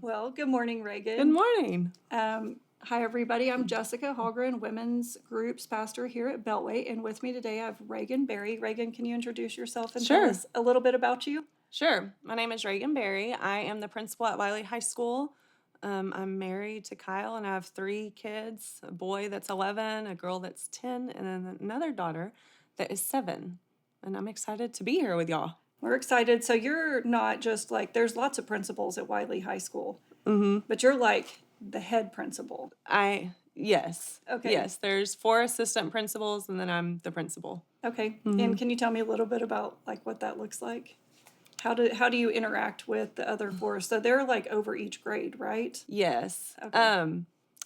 Well, good morning, Good Reagan. morning. Hi, everybody. I'm Jessica Hallgren, Women's Groups Pastor here at Beltway, and with me today I have Reagan Berry. Reagan, can you introduce yourself and tell Sure. us a little bit about you? Sure. My name is Reagan Berry. I am the principal at Wylie High School. I'm married to Kyle, and I have 3 kids, a boy that's 11, a girl that's 10, and then another daughter that is 7. And I'm excited to be here with y'all. We're excited. So you're not just like, there's lots of principals at Wylie High School, Mm-hmm. but you're like the head principal. Yes. Okay. Yes, there's 4 assistant principals, and then I'm the principal. Okay. Mm-hmm. And can you tell me a little bit about like what that looks like? How do you interact with the other 4? So they're like over each grade, right? Yes. Okay.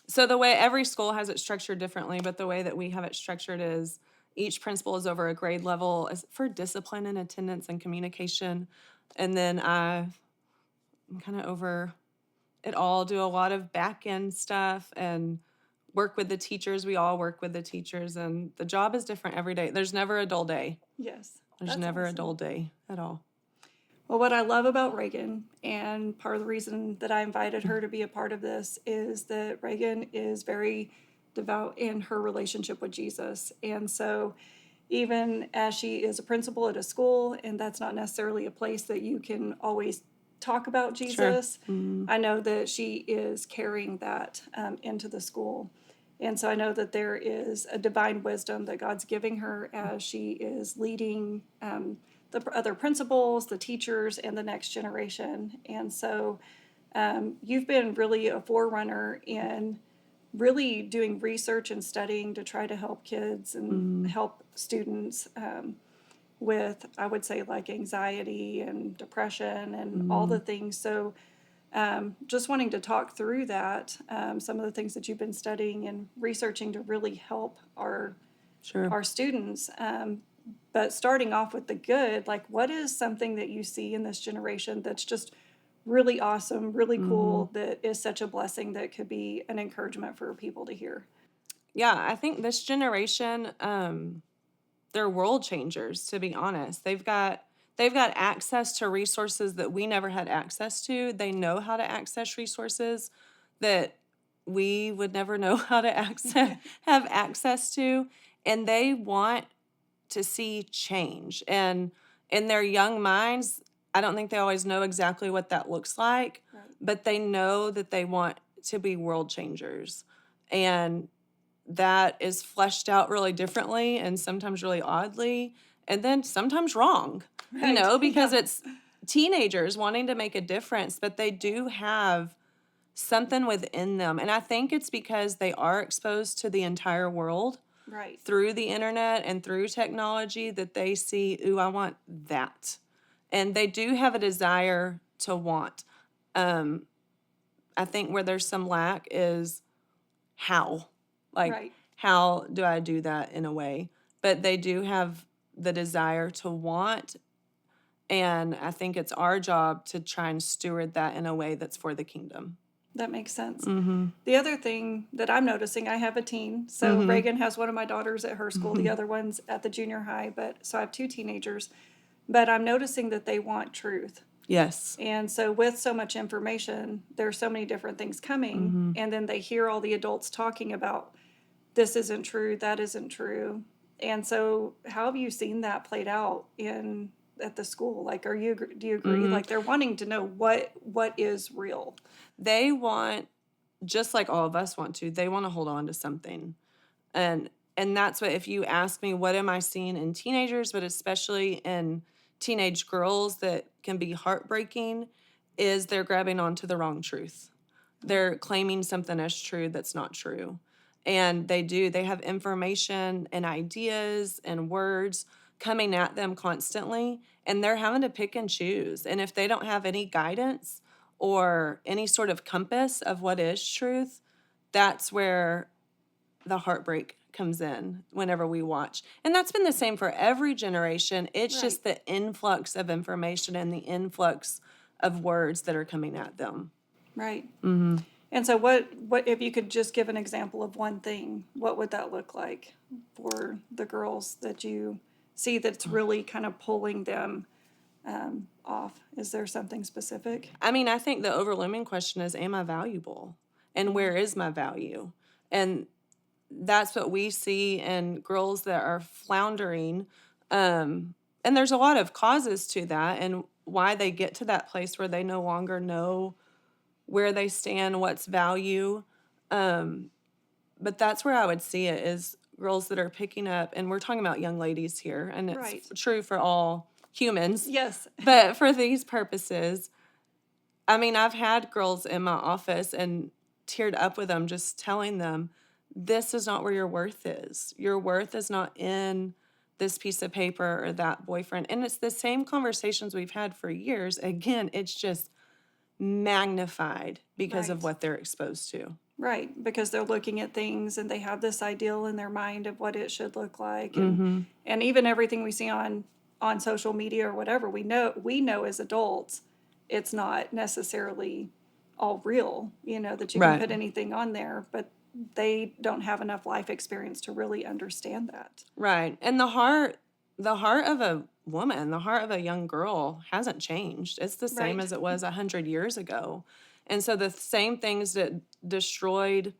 So the way every school has it structured differently, but the way that we have it structured is each principal is over a grade level for discipline and attendance and communication. And then I'm kind of over it all, do a lot of back end stuff and work with the teachers. We all work with the teachers, and the job is different every day. There's never a dull day. Yes. There's That's never a awesome. dull day at all. Well, what I love about Reagan, and part of the reason that I invited her to be a part of this, is that Reagan is very devout in her relationship with Jesus. And so, even as she is a principal at a school, and that's not necessarily a place that you can always talk about Jesus, I know that she is carrying that into the school. And so I know that there is a divine wisdom that God's giving her as she is leading the other principals, the teachers, and the next generation. And so you've been really a forerunner in really doing research and studying to try to help kids and help students with, I would say, like anxiety and depression and all the things. So just wanting to talk through that, some of the things that you've been studying and researching to really help our students. But starting off with the good, like what is something that you see in this generation that's just really awesome, really cool, that is such a blessing that could be an encouragement for people to hear? Yeah, I think this generation, they're world changers, to be honest. They've got access to resources that we never had access to. They know how to access resources that we would never know how to have access to, and they want to see change. And in their young minds, I don't think they always know exactly what that looks like, Right. but they know that they want to be world changers. And that is fleshed out really differently and sometimes really oddly, and then sometimes wrong, Right. because Yeah. it's teenagers wanting to make a difference, but they do have something within them. And I think it's because they are exposed to the entire world Right. through the internet and through technology that they see, ooh, I want that. And they do have a desire to want. I think where there's some lack is how. Like, Right. how do I do that in a way? But they do have the desire to want. And I think it's our job to try and steward that in a way that's for the kingdom. That makes sense. Mm-hmm. The other thing that I'm noticing, I have a teen. So Reagan has one of my daughters at her school, the other one's at the junior high, but so I have 2 teenagers. But I'm noticing that they want truth. Yes. And so with so much information, there's so many different things coming, and then they hear all the adults talking about this isn't true, that isn't true. And so how have you seen that played out in at the school? Like do you agree? Like they're wanting to know what is real. They want, just like all of us want to, they want to hold on to something. And that's what, if you ask me, what am I seeing in teenagers, but especially in teenage girls that can be heartbreaking, is they're grabbing onto the wrong truth. They're claiming something as true that's not true. And they have information and ideas and words coming at them constantly, and they're having to pick and choose. And if they don't have any guidance or any sort of compass of what is truth, that's where the heartbreak comes in whenever we watch. And that's been the same for every generation. It's just the influx of information and the influx of words that are coming at them. Right. And so what if you could just give an example of one thing, what would that look like for the girls that you see that's really kind of pulling them off? Is there something specific? I mean, I think the overwhelming question is, am I valuable? And where is my value? And that's what we see in girls that are floundering. And there's a lot of causes to that and why they get to that place where they no longer know where they stand, what's value. But that's where I would see it is girls that are picking up, and we're talking about young ladies here, and it's Right. true for all humans. Yes. But for these purposes, I mean, I've had girls in my office and teared up with them just telling them, this is not where your worth is. Your worth is not in this piece of paper or that boyfriend. And it's the same conversations we've had for years. Again, it's just magnified because of Right. what they're exposed to. Right, because they're looking at things and they have this ideal in their mind of what it should look like, and even everything we see on social media or whatever, we know as adults, it's not necessarily all real, that you can Right. put anything on there, but they don't have enough life experience to really understand that. Right. And the heart of a woman, the heart of a young girl hasn't changed. It's the same Right. as it was 100 years ago. And so the same things that destroyed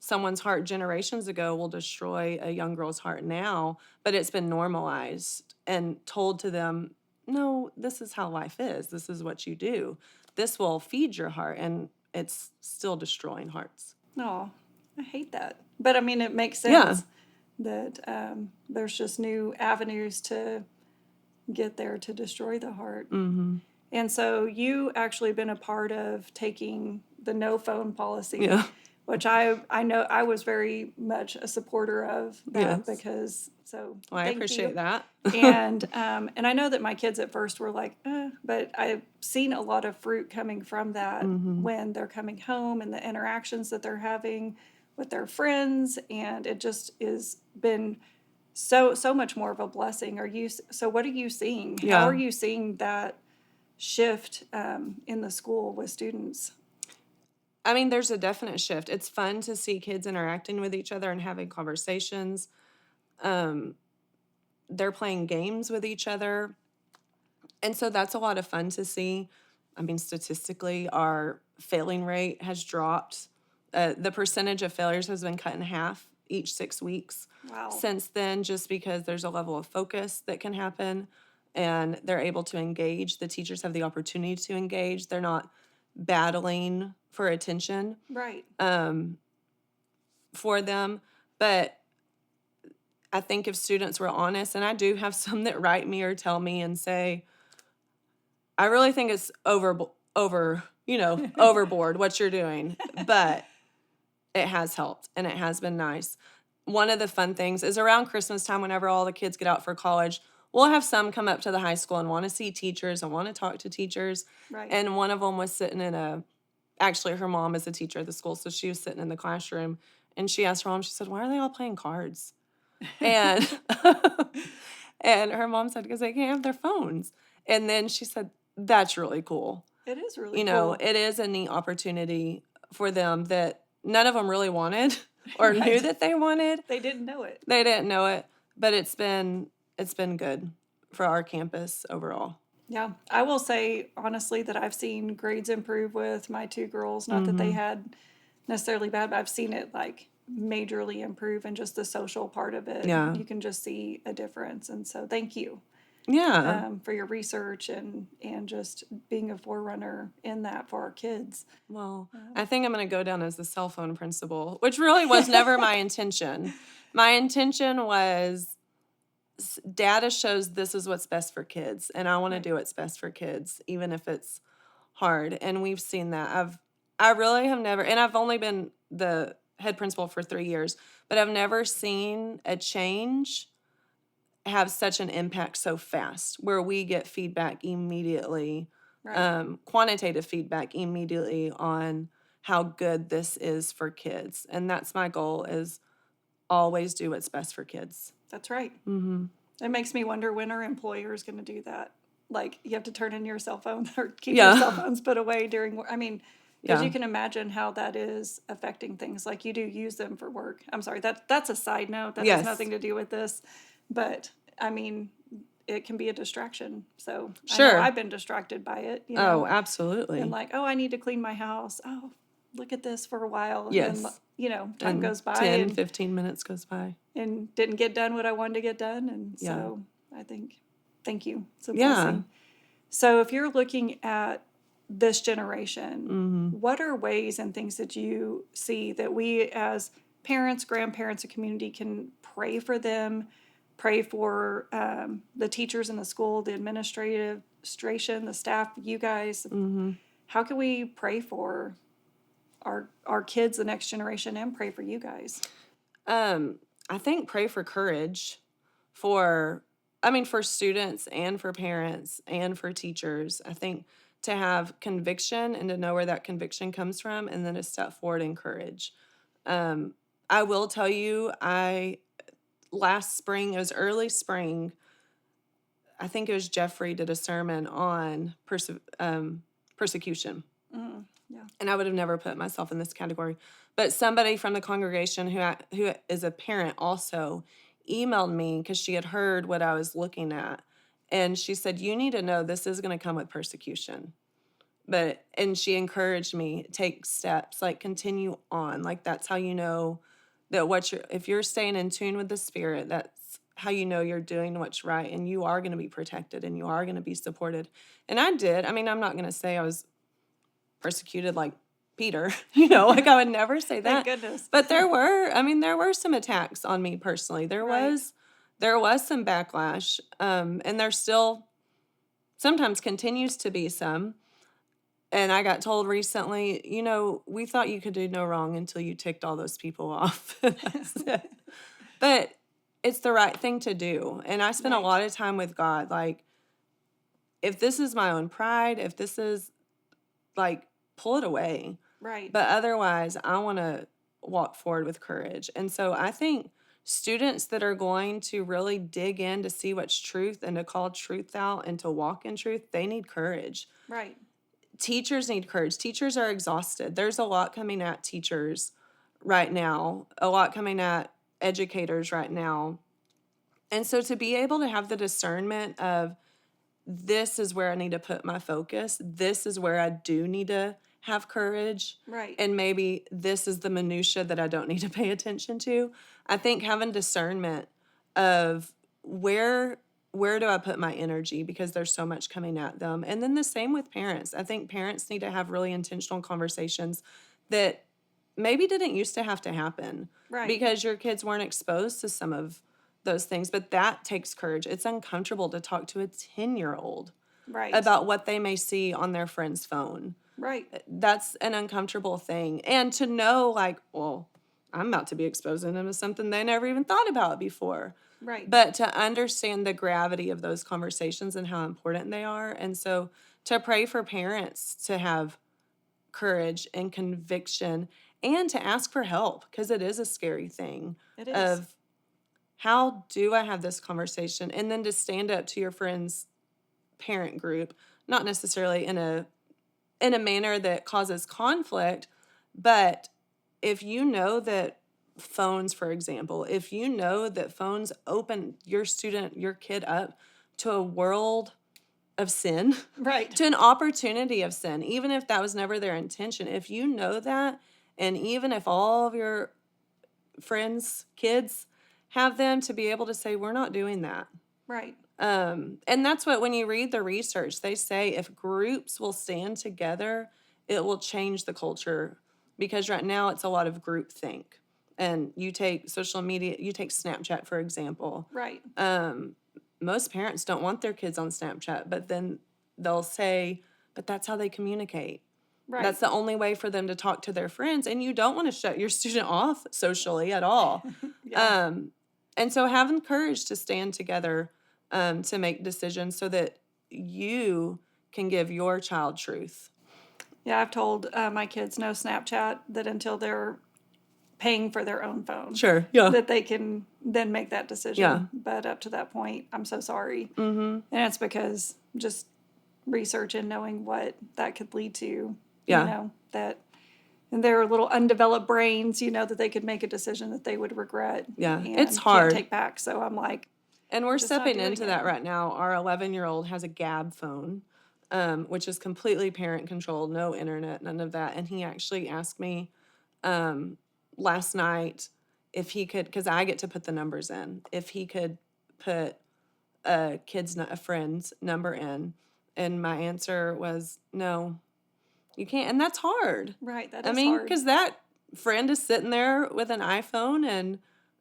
someone's heart generations ago will destroy a young girl's heart now, but it's been normalized and told to them, no, this is how life is. This is what you do. This will feed your heart, and it's still destroying hearts. Oh, I hate that. But I mean, it makes Yeah. sense that there's just new avenues to get there to destroy the heart. Mm-hmm. And so you actually been a part of taking the no phone policy, Yeah. which I know I was very much a supporter of that Yes. because so Well, I thank appreciate you. that. And I know that my kids at first were like, but I've seen a lot of fruit coming from that when they're coming home and the interactions that they're having with their friends, and it just is been so much more of a blessing. So what are you seeing? How Yeah. are you seeing that shift in the school with students? I mean, there's a definite shift. It's fun to see kids interacting with each other and having conversations. They're playing games with each other. And so that's a lot of fun to see. I mean, statistically, our failing rate has dropped. The percentage of failures has been cut in half each 6 weeks Wow. since then, just because there's a level of focus that can happen and they're able to engage. The teachers have the opportunity to engage. They're not battling for attention Right. for them. But I think if students were honest, and I do have some that write me or tell me and say, I really think it's overboard what you're doing, but it has helped and it has been nice. One of the fun things is around Christmas time, whenever all the kids get out for college, we'll have some come up to the high school and want to see teachers and want to talk to teachers. Right. And one of them was sitting actually her mom is a teacher at the school, so she was sitting in the classroom and she asked her mom, she said, why are they all playing cards? And and her mom said, because they can't have their phones. And then she said, that's really cool. It is really Cool. cool. It is a neat opportunity for them that none of them really wanted or Right. knew that they wanted. They didn't know it. They didn't know it, but it's been good for our campus overall. Yeah. I will say honestly that I've seen grades improve with my two girls. Not that they had necessarily bad, but I've seen it like majorly improve, and just the social part of it. Yeah. You can just see a difference. And so thank you Yeah. for your research and just being a forerunner in that for our kids. Well, I think I'm going to go down as the cell phone principal, which really was never my intention. My intention was data shows this is what's best for kids, and I want to Right. do what's best for kids, even if it's hard. And we've seen that. I really have never, and I've only been the head principal for 3 years, but I've never seen a change have such an impact so fast where we get feedback immediately, Right. quantitative feedback immediately on how good this is for kids. And that's my goal, is always do what's best for kids. That's right. Mm-hmm. It makes me wonder, when are employers going to do that? Like, you have to turn in your cell phone or keep Yeah. your cell phones put away during work. I mean, because Yeah. you can imagine how that is affecting things. Like, you do use them for work. I'm sorry, that's a side note. That Yes. has nothing to do with this. But, I mean, it can be a distraction. So I Sure. know I've been distracted by it, you know, Oh, absolutely. and like, oh, I need to clean my house. Oh, look at this for a while. And then, Yes. you know, time And goes by 10, and 15 minutes goes by. didn't get done what I wanted to get done. And Yeah. so I think, thank you. It's a Yeah. blessing. So if you're looking at this generation, Mm-hmm. what are ways and things that you see that we as parents, grandparents, and community can pray for them, pray for the teachers in the school, the administration, the staff, you guys? Mm-hmm. How can we pray for our kids, the next generation, and pray for you guys? I think pray for courage for, I mean, for students and for parents and for teachers. I think to have conviction and to know where that conviction comes from and then to step forward in courage. I will tell you, last spring, it was early spring, I think it was Jeffrey did a sermon on persecution. Yeah. And I would have never put myself in this category. But somebody from the congregation who is a parent also emailed me because she had heard what I was looking at. And she said, you need to know this is going to come with persecution. And she encouraged me, take steps, like continue on. Like that's how you know that if you're staying in tune with the Spirit, that's how you know you're doing what's right and you are going to be protected and you are going to be supported. And I did. I mean, I'm not going to say I was persecuted like Peter, like I would never say that. Thank goodness. But there were some attacks on me personally. There Right. was some backlash. And there still sometimes continues to be some. And I got told recently, we thought you could do no wrong until you ticked all those people off. That's it. But it's the right thing to do. And I spent a Right. lot of time with God. Like, if this is my own pride, if this is like, pull it away. Right. But otherwise, I want to walk forward with courage. And so I think students that are going to really dig in to see what's truth and to call truth out and to walk in truth, they need courage. Right. Teachers need courage. Teachers are exhausted. There's a lot coming at teachers right now, a lot coming at educators right now. And so to be able to have the discernment of this is where I need to put my focus, this is where I do need to have courage, Right. and maybe this is the minutia that I don't need to pay attention to. I think having discernment of where do I put my energy because there's so much coming at them. And then the same with parents. I think parents need to have really intentional conversations that maybe didn't used to have to happen Right. because your kids weren't exposed to some of those things. But that takes courage. It's uncomfortable to talk to a 10-year-old Right. about what they may see on their friend's phone. Right. That's an uncomfortable thing. And to know, like, well, I'm about to be exposing them to something they never even thought about before. Right. But to understand the gravity of those conversations and how important they are. And so to pray for parents to have courage and conviction and to ask for help, because it is a scary thing It is. of how do I have this conversation? And then to stand up to your friend's parent group, not necessarily in a manner that causes conflict, but if you know that phones, for example, if you know that phones open your kid up to a world of sin, Right. to an opportunity of sin, even if that was never their intention, if you know that, and even if all of your friends' kids have them, to be able to say, we're not doing that. Right. And that's what, when you read the research, they say if groups will stand together, it will change the culture. Because right now it's a lot of groupthink. And you take social media, you take Snapchat, for example. Right. Most parents don't want their kids on Snapchat, but then they'll say, but that's how they communicate. Right. That's the only way for them to talk to their friends. And you don't want to shut your student off socially at all. Yeah. And so having courage to stand together to make decisions so that you can give your child truth. Yeah, I've told my kids no Snapchat, that until they're paying for their own phone. Sure, yeah. That they can then make that decision. Yeah. But up to that point, I'm so sorry. Mm-hmm. And it's because just research and knowing what that could lead to, Yeah. that and their little undeveloped brains, that they could make a decision that they would regret. Yeah, and it's hard. Can't take back. So I'm like, And we're just not stepping doing into that it. right now. Our 11-year-old has a Gab phone, which is completely parent controlled, no internet, none of that. And he actually asked me last night if he could, because I get to put the numbers in, if he could put a friend's number in. And my answer was no, you can't. And that's hard. Right, that I is mean, hard. because that friend is sitting there with an iPhone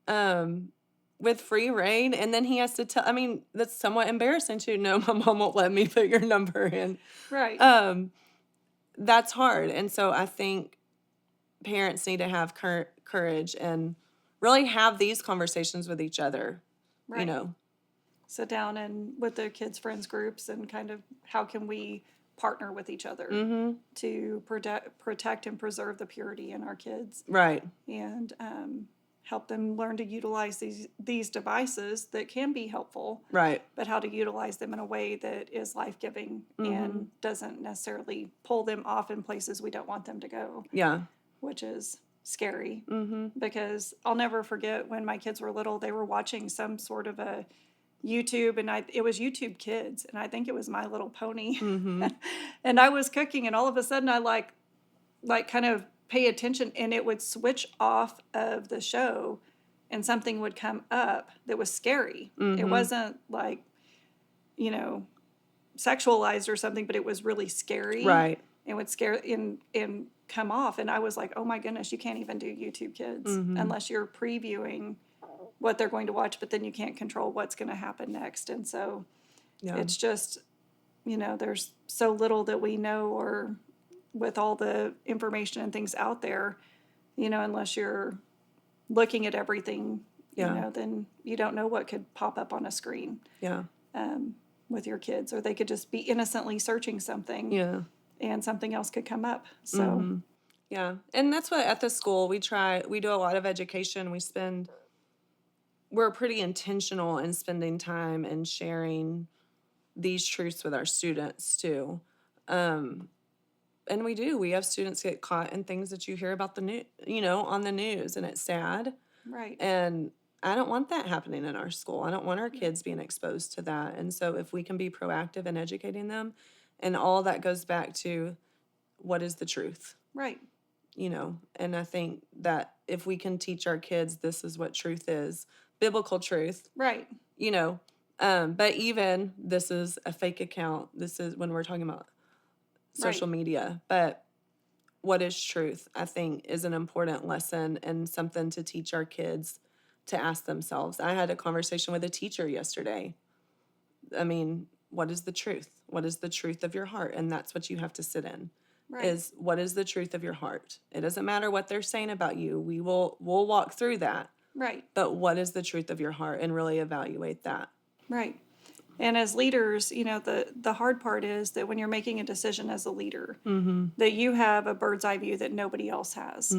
and with free reign, and then he has to tell. I mean, that's somewhat embarrassing too. No, my mom won't let me put your number in. Right, That's hard, and so I think parents need to have courage and really have these conversations with each other. You right. know, Sit down and with the kids' friends groups and kind of how can we partner with each other to protect and preserve the purity in our kids right, and help them learn to utilize these devices that can be helpful, right, but how to utilize them in a way that is life-giving and doesn't necessarily pull them off in places we don't want them to go, yeah, which is scary. Because I'll never forget when my kids were little, they were watching some sort of a YouTube, and it was YouTube Kids, and I think it was My Little Pony. And I was cooking, and all of a sudden I like kind of pay attention, and it would switch off of the show, and something would come up that was scary. It wasn't like, sexualized or something, but it was really scary. right, And would scare and come off, and I was like, oh my goodness, you can't even do YouTube Kids unless you're previewing what they're going to watch, but then you can't control what's going to happen next. And so yeah, it's just, there's so little that we know, or with all the information and things out there, unless you're looking at everything, yeah, then you don't know what could pop up on a screen yeah, with your kids, or they could just be innocently searching something yeah. and something else could come up. So, Yeah. And that's what at the school we do a lot of education. We're pretty intentional in spending time and sharing these truths with our students too. And we have students get caught in things that you hear about on the news, and it's sad. right, And I don't want that happening in our school. I don't want our kids being exposed to that. And so if we can be proactive in educating them, and all that goes back to what is the truth? right, And I think that if we can teach our kids this is what truth is, biblical truth, right, but even this is a fake account, this is when we're talking about social right, media, but what is truth, I think, is an important lesson and something to teach our kids to ask themselves. I had a conversation with a teacher yesterday. I mean, what is the truth? What is the truth of your heart? And that's what you have to sit in. right, Is what is the truth of your heart? It doesn't matter what they're saying about you. We'll walk through that. right. But what is the truth of your heart, and really evaluate that. Right. And as leaders, the hard part is that when you're making a decision as a leader, that you have a bird's eye view that nobody else has.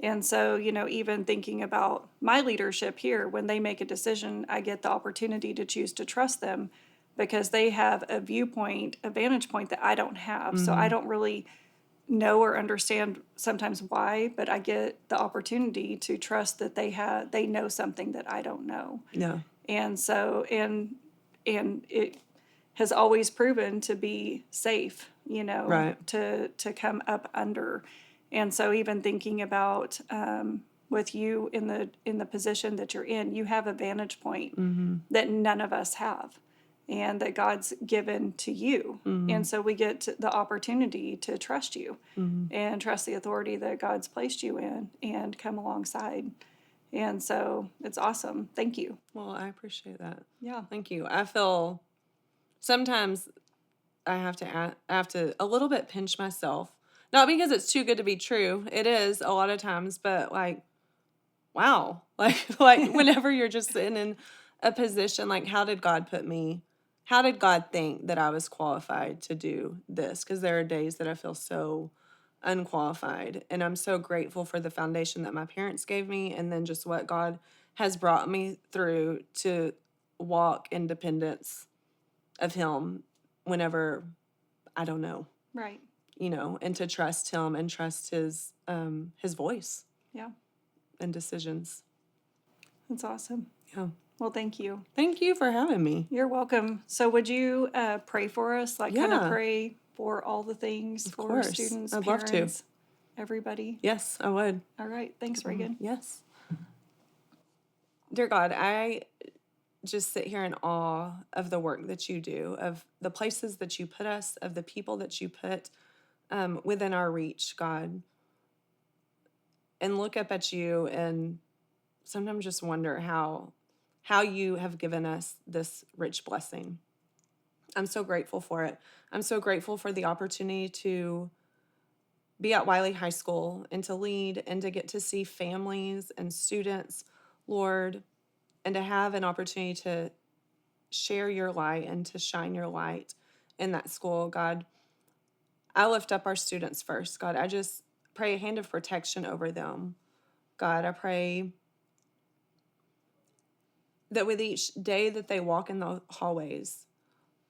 And so, even thinking about my leadership here, when they make a decision, I get the opportunity to choose to trust them because they have a vantage point that I don't have. So I don't really know or understand sometimes why, but I get the opportunity to trust that they know something that I don't know. Yeah. And so and it has always proven to be safe, Right. to come up under. And so even thinking about with you in the position that you're in, you have a vantage point that none of us have, and that God's given to you. And so we get the opportunity to trust you and trust the authority that God's placed you in and come alongside. And so it's awesome. Thank you. Well, I appreciate that. Yeah. Thank you. I feel sometimes I have to a little bit pinch myself. Not because it's too good to be true. It is a lot of times, but like, wow. Like whenever you're just sitting in a position, like, how did God think that I was qualified to do this? Because there are days that I feel so unqualified. And I'm so grateful for the foundation that my parents gave me, and then just what God has brought me through to walk in dependence of Him whenever I don't know, Right. and to trust Him and trust His voice Yeah. and decisions. That's awesome. Yeah. Well, thank you. Thank you for having me. You're welcome. So would you pray for us? Like kind of Yeah, pray for all the things of for course. students, I'd love to. parents, everybody? Yes, I would. All right. Thanks, Reagan. Yes. Dear God, I just sit here in awe of the work that you do, of the places that you put us, of the people that you put within our reach, God, and look up at you and sometimes just wonder how you have given us this rich blessing. I'm so grateful for it. I'm so grateful for the opportunity to be at Wylie High School and to lead and to get to see families and students, Lord, and to have an opportunity to share your light and to shine your light in that school. God, I lift up our students first. God, I just pray a hand of protection over them. God, I pray that with each day that they walk in the hallways,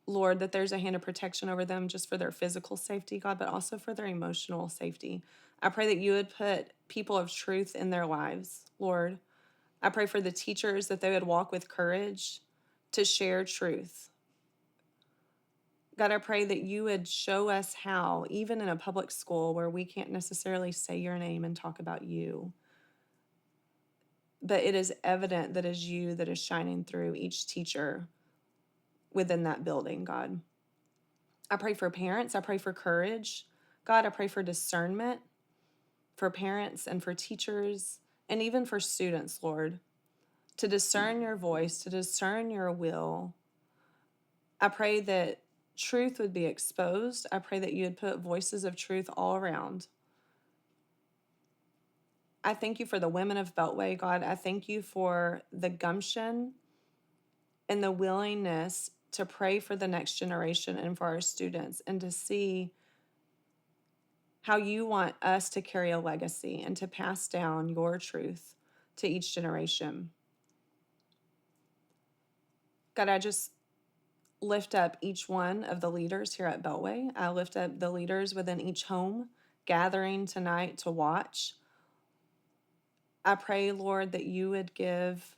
Lord, that there's a hand of protection over them just for their physical safety, God, but also for their emotional safety. I pray that you would put people of truth in their lives, Lord. I pray for the teachers that they would walk with courage to share truth. God, I pray that you would show us how, even in a public school where we can't necessarily say your name and talk about you, but it is evident that is you that is shining through each teacher within that building, God. I pray for parents. I pray for courage. God, I pray for discernment for parents and for teachers and even for students, Lord, to discern your voice, to discern your will. I pray that truth would be exposed. I pray that you would put voices of truth all around. I thank you for the women of Beltway, God. I thank you for the gumption and the willingness to pray for the next generation and for our students and to see how you want us to carry a legacy and to pass down your truth to each generation. God, I just lift up each one of the leaders here at Beltway. I lift up the leaders within each home gathering tonight to watch. I pray, Lord, that you would give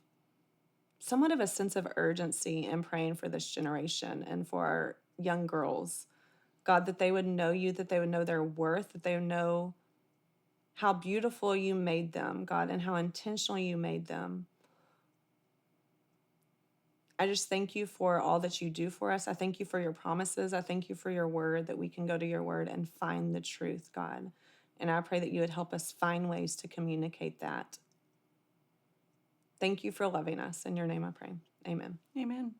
somewhat of a sense of urgency in praying for this generation and for our young girls. God, that they would know you, that they would know their worth, that they would know how beautiful you made them, God, and how intentional you made them. I just thank you for all that you do for us. I thank you for your promises. I thank you for your word, that we can go to your word and find the truth, God. And I pray that you would help us find ways to communicate that. Thank you for loving us. In your name I pray. Amen. Amen.